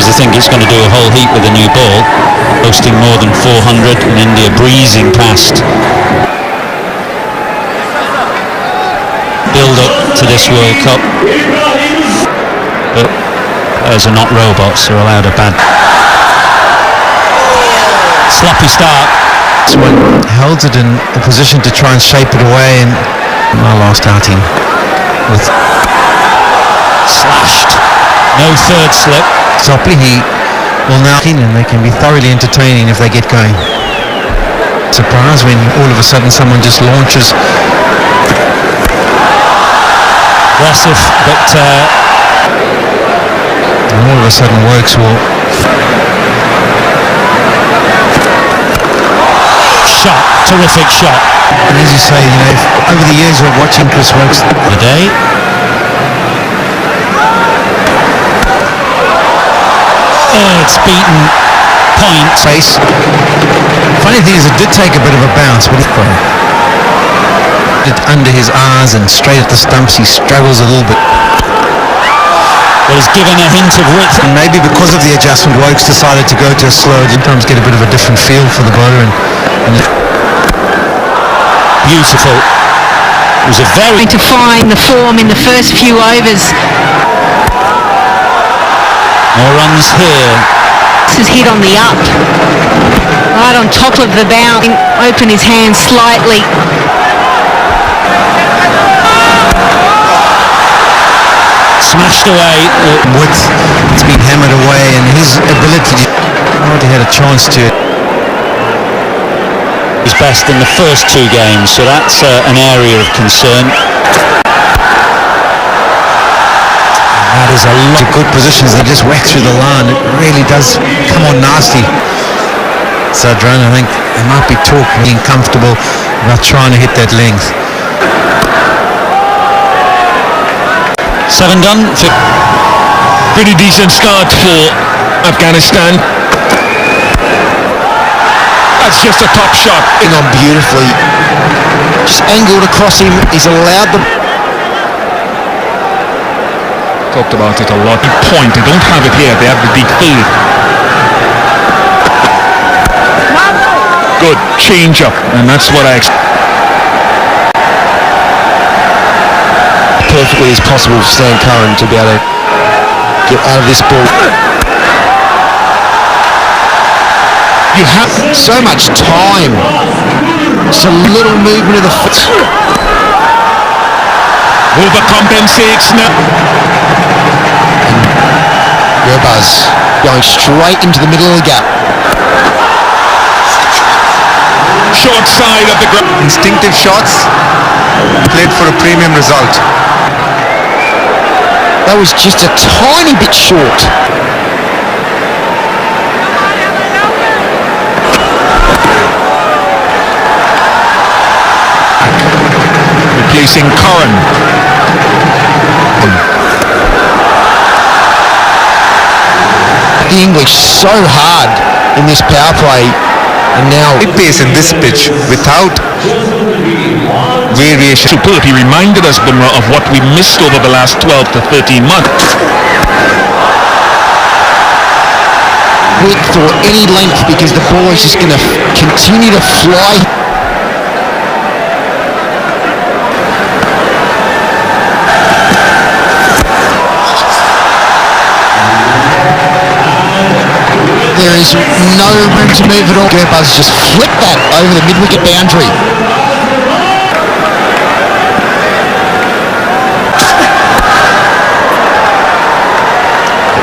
because they think it's going to do a whole heap with a new ball. Posting more than 400 and India breezing past. Build up to this World Cup. But players are not robots, they're allowed a bad... sloppy start. Someone held it in a position to try and shape it away, and my last outing with slashed. No third slip. Sopley, he will now, and they can be thoroughly entertaining if they get going. Surprise when all of a sudden someone just launches. Aggressive, but and all of a sudden Wokes will... shot, terrific shot. And as you say, you know, over the years of watching Chris Wokes the day. It's beaten point. Pace. Funny thing is, it did take a bit of a bounce, but it under his eyes and straight at the stumps. He struggles a little bit. But he's given a hint of width. And maybe because of the adjustment, Wokes decided to go to a slow. Sometimes get a bit of a different feel for the bowler. And beautiful. It was a very... to find the form in the first few overs. More runs here. This is hit on the up. Right on top of the bound. Open his hand slightly. Smashed away. Width, it's been hammered away, and his ability to... he had a chance to... his best in the first two games, so that's an area of concern. That is a lot of good positions. They just whack through the line. It really does come on nasty. Sadran, I think they might be talking comfortable about trying to hit that length. 7 done. Pretty decent start for Afghanistan. That's just a top shot. On beautifully. Just angled across him. He's allowed the... Talked about it a lot. Point. They don't have it here. They have the deep field. Good change up, and that's what I expect. Perfectly as possible for Stan Curran to be able to get out of this ball. You have so much time. Just a little movement of the foot. Overcompensates now. Gurbaz going straight into the middle of the gap. Short side of the ground. Instinctive shots played for a premium result. That was just a tiny bit short. Replacing Curran. The English so hard in this power play, and now Pace in this pitch without variation. Superb. He reminded us, Bumrah, of what we missed over the last 12 to 13 months. Width or any length, because the ball is just going to continue to fly. There is no room to move at all. Gurbaz just flipped that over the mid-wicket boundary.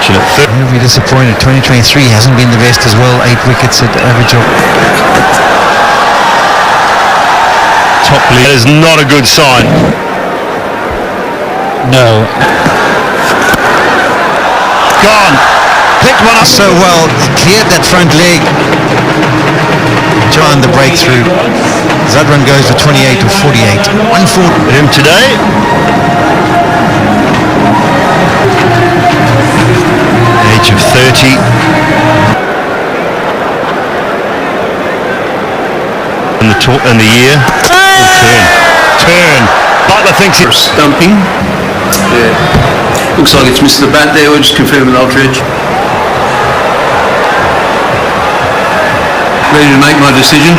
He'll be disappointed. 2023 hasn't been the best as well. 8 wickets at average. Top lead is not a good sign. No. Gone. Picked one up so well, cleared that front leg. Joined the breakthrough. Zadran goes for 28 to 48. 140. Him today. Age of 30. In the year. Turn. Butler thinks it's stumping. Yeah. Looks like it's missed the bat there. We're just confirming the ultra edge. ready to make my decision.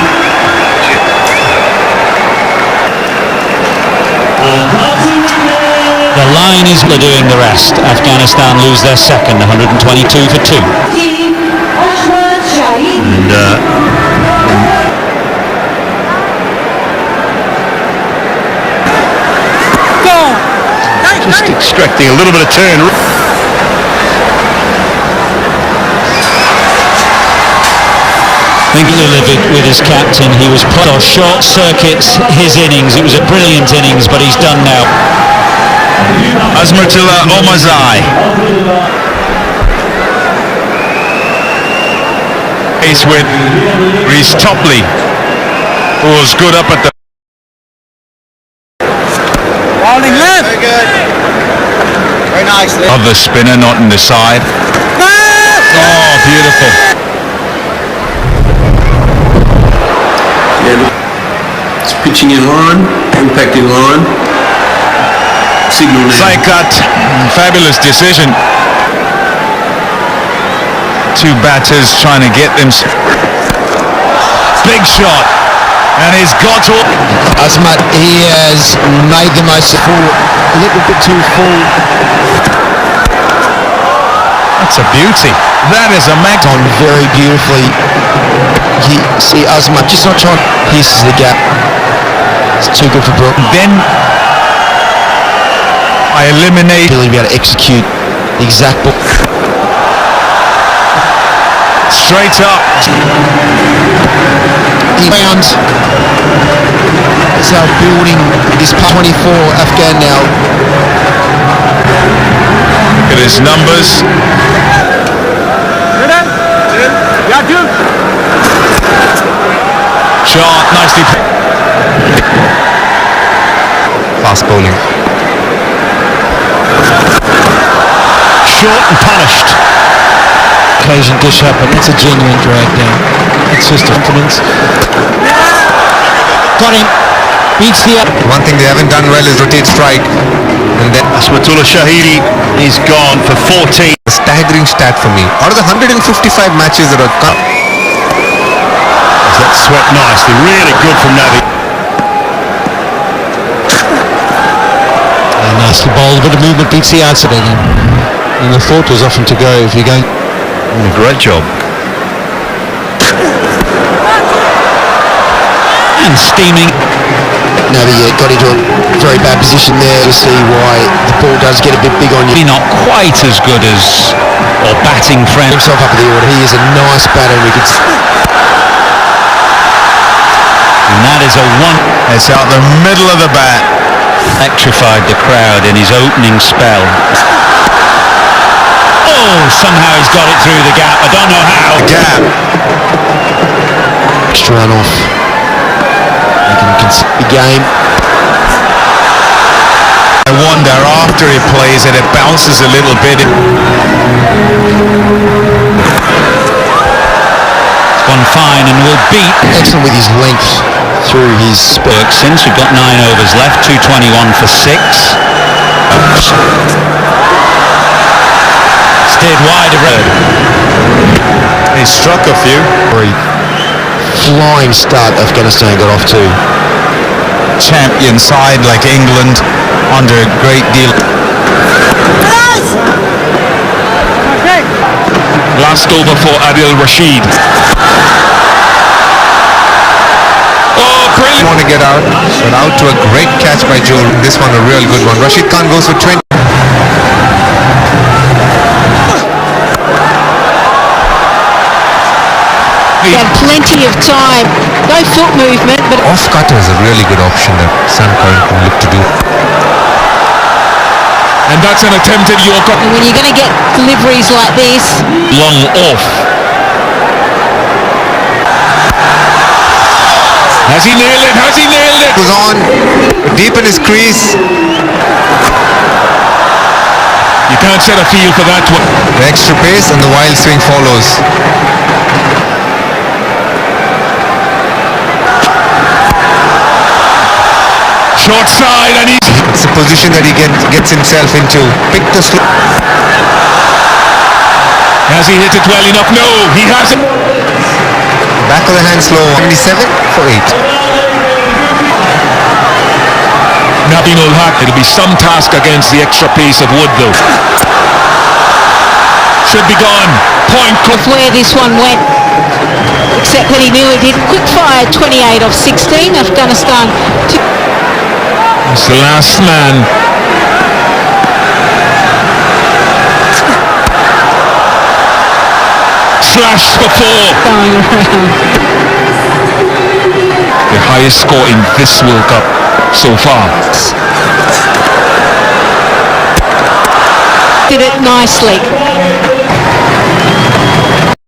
The line is doing the rest. Afghanistan lose their second, 122 for 2. And just extracting a little bit of turn. Livid with his captain. He was short circuits his innings. It was a brilliant innings, but he's done now. Azmatullah Omazai. Ace with Reece Topley, who was good up at the Bowling left. Very good. Very nicely. of the spinner, not in the side. Oh, beautiful. it's pitching in line, impact in line. Signal now. Saikat, fabulous decision. Two batters trying to get them. Big shot, and he's got to. Azmat, he has made the most of a little bit too full. That's a beauty. That is a mag On very beautifully. You see Azmat just not trying. Pieces the gap. It's too good for Brook. Then I eliminate. Really be able to execute the exact ball. Straight up. He found. It's our building is 24 Afghan now. Look at his numbers. Shot, nicely. Fast bowling. Short and punished. Occasion dish up, but it's a genuine drag down. It's just confidence. Got him. Beats the up. One thing they haven't done well is rotate strike. And then Asmatullah Shahidi is gone for 14. a staggering stat for me. Out of the 155 matches that are That swept nicely, really good from Navi. A nasty bowl, a bit of movement beats the answer then. And the thought was often to go if you're going. Great job. And steaming. Navi got into a very bad position there to see why the ball does get a bit big on you. Not quite as good as or batting friend. Himself up at the order. He is a nice batter. We could. And that is a one. It's out the middle of the bat. Electrified the crowd in his opening spell. Oh, somehow he's got it through the gap. I don't know how. Gap. Extra run off. The game. I wonder after he plays it, it bounces a little bit. It's gone fine and will beat. Excellent with his length through his Work since we've got 9 overs left. 221 for 6. Steered wide of road. He struck a few. flying start Afghanistan got off to. Champion side like England under a great deal. Last over for Adil Rashid. Oh, brilliant! Want to get out, but out to a great catch by Joe. This one a real good one. Rashid Khan goes for 20. He had plenty of time. No foot movement, but Off cutter is a really good option that Sam Curran can look to do. And that's an attempted Yorker. when you're going to get deliveries like this, Long off. Has he nailed it? Has he nailed it? Goes on, deep in his crease. You can't set a feel for that one. The extra pace and the wild swing follows. Short side, and he's... It's a position that he gets himself into. Pick the slow. Has he hit it well enough? No, he hasn't. Back of the hand slow. 77 for 8. Nabin ul Haq, it'll be some task against the extra piece of wood though. Should be gone. Point. Where this one went, except that he nearly did. Quick fire, 28 of 16. Afghanistan. It's the last man. Flash for 4. Going around. The highest score in this World Cup so far. Did it nicely.